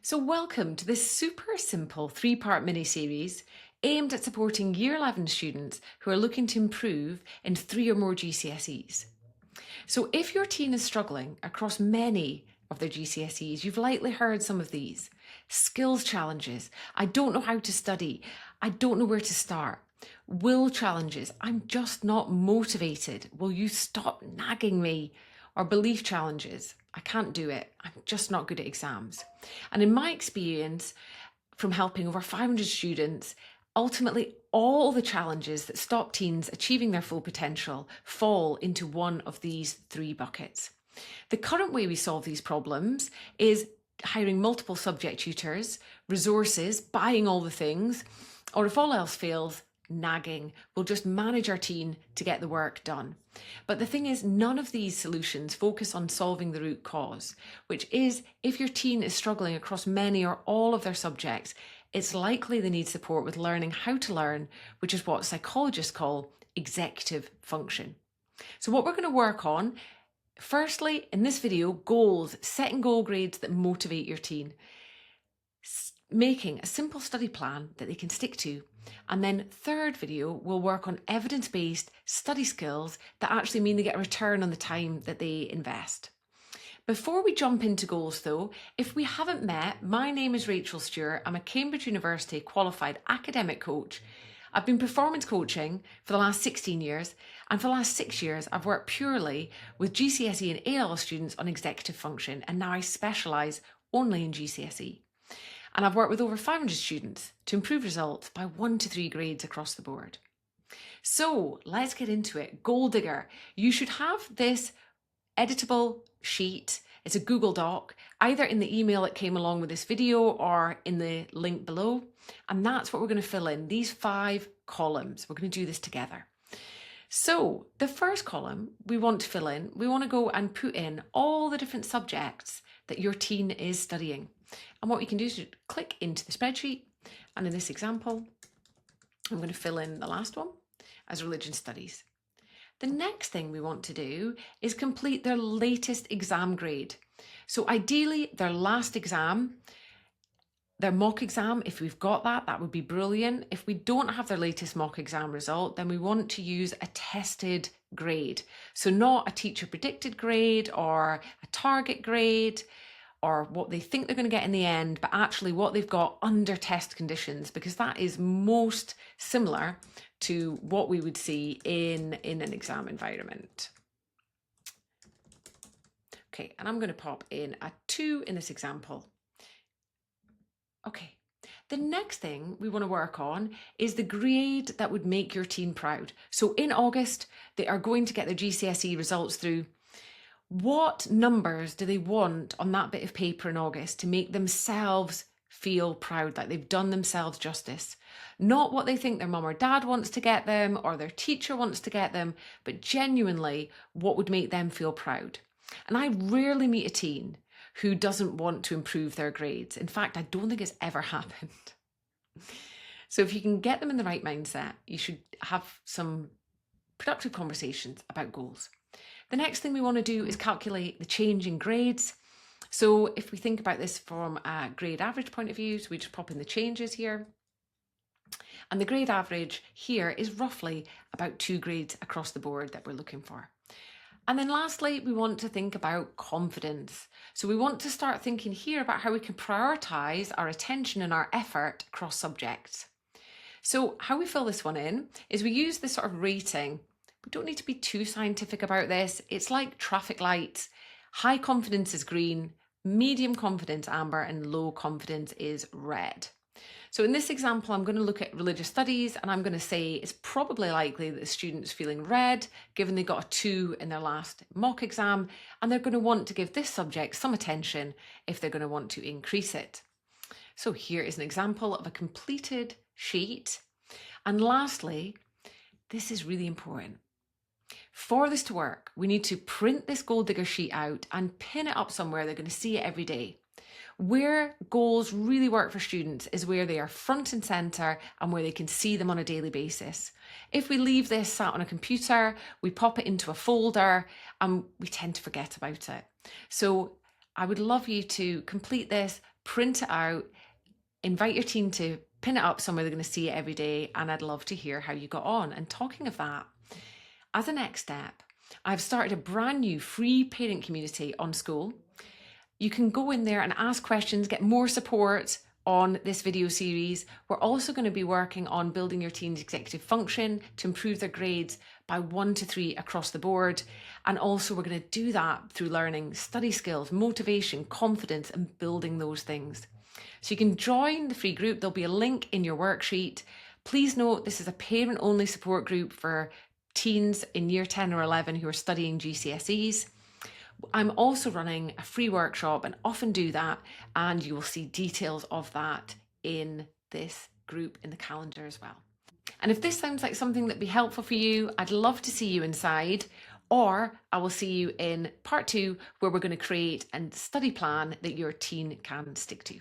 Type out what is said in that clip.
So welcome to this super simple three-part mini-series aimed at supporting Year 11 students who are looking to improve in 3 or more GCSEs. So if your teen is struggling across many of their GCSEs, you've likely heard some of these. Skills challenges, I don't know how to study, I don't know where to start. Will challenges, I'm just not motivated, will you stop nagging me? Or belief challenges, I can't do it, I'm just not good at exams. And in my experience, from helping over 500 students, ultimately all the challenges that stop teens achieving their full potential fall into one of these 3 buckets. The current way we solve these problems is hiring multiple subject tutors, resources, buying all the things, or if all else fails, nagging. We'll just manage our teen to get the work done. But the thing is, none of these solutions focus on solving the root cause, which is if your teen is struggling across many or all of their subjects, it's likely they need support with learning how to learn, which is what psychologists call executive function. So what we're going to work on, firstly, in this video, goals, setting goal grades that motivate your teen, making a simple study plan that they can stick to. And then third video, we'll work on evidence-based study skills that actually mean they get a return on the time that they invest. Before we jump into goals though, if we haven't met, my name is Rachel Stewart. I'm a Cambridge University qualified academic coach. I've been performance coaching for the last 16 years, and for the last 6 years, I've worked purely with GCSE and A-level students on executive function, and now I specialise only in GCSE. And I've worked with over 500 students to improve results by 1 to 3 grades across the board. So let's get into it. Goal digger. You should have this editable sheet. It's a Google Doc, either in the email that came along with this video or in the link below. And that's what we're going to fill in, these 5 columns. We're going to do this together. So the first column we want to fill in, we want to go and put in all the different subjects that your teen is studying. And what we can do is click into the spreadsheet. And in this example, I'm going to fill in the last one as religion studies. The next thing we want to do is complete their latest exam grade. So ideally, their last exam, their mock exam, if we've got that, that would be brilliant. If we don't have their latest mock exam result, then we want to use a tested grade. So not a teacher predicted grade or a target grade or what they think they're going to get in the end, but actually what they've got under test conditions, because that is most similar to what we would see in an exam environment. Okay, and I'm going to pop in a 2 in this example. Okay, the next thing we want to work on is the grade that would make your teen proud. So in August, they are going to get their GCSE results through. What numbers do they want on that bit of paper in August to make themselves feel proud, like they've done themselves justice? Not what they think their mum or dad wants to get them or their teacher wants to get them, but genuinely what would make them feel proud. And I rarely meet a teen who doesn't want to improve their grades. In fact, I don't think it's ever happened. So if you can get them in the right mindset, you should have some productive conversations about goals. The next thing we want to do is calculate the change in grades. So if we think about this from a grade average point of view, so we just pop in the changes here. And the grade average here is roughly about 2 grades across the board that we're looking for. And then lastly, we want to think about confidence. So we want to start thinking here about how we can prioritize our attention and our effort across subjects. So how we fill this one in is we use this sort of rating. We don't need to be too scientific about this. It's like traffic lights. High confidence is green, medium confidence amber, and low confidence is red. So in this example, I'm going to look at religious studies and I'm going to say it's probably likely that the student's feeling red, given they got a 2 in their last mock exam, and they're going to want to give this subject some attention if they're going to want to increase it. So here is an example of a completed sheet. And lastly, this is really important. For this to work, we need to print this goal digger sheet out and pin it up somewhere they're going to see it every day. Where goals really work for students is where they are front and centre and where they can see them on a daily basis. If we leave this sat on a computer, we pop it into a folder and we tend to forget about it. So I would love you to complete this, print it out, invite your teen to pin it up somewhere they're going to see it every day, and I'd love to hear how you got on. And talking of that, as a next step, I've started a brand new free parent community on school. You can go in there and ask questions, get more support on this video series. We're also going to be working on building your teen's executive function to improve their grades by 1 to 3 across the board. And also we're going to do that through learning study skills, motivation, confidence, and building those things. So you can join the free group. There'll be a link in your worksheet. Please note this is a parent-only support group for teens in year 10 or 11 who are studying GCSEs. I'm also running a free workshop and often do that, and you will see details of that in this group in the calendar as well. And if this sounds like something that'd be helpful for you, I'd love to see you inside, or I will see you in part 2 where we're going to create a study plan that your teen can stick to.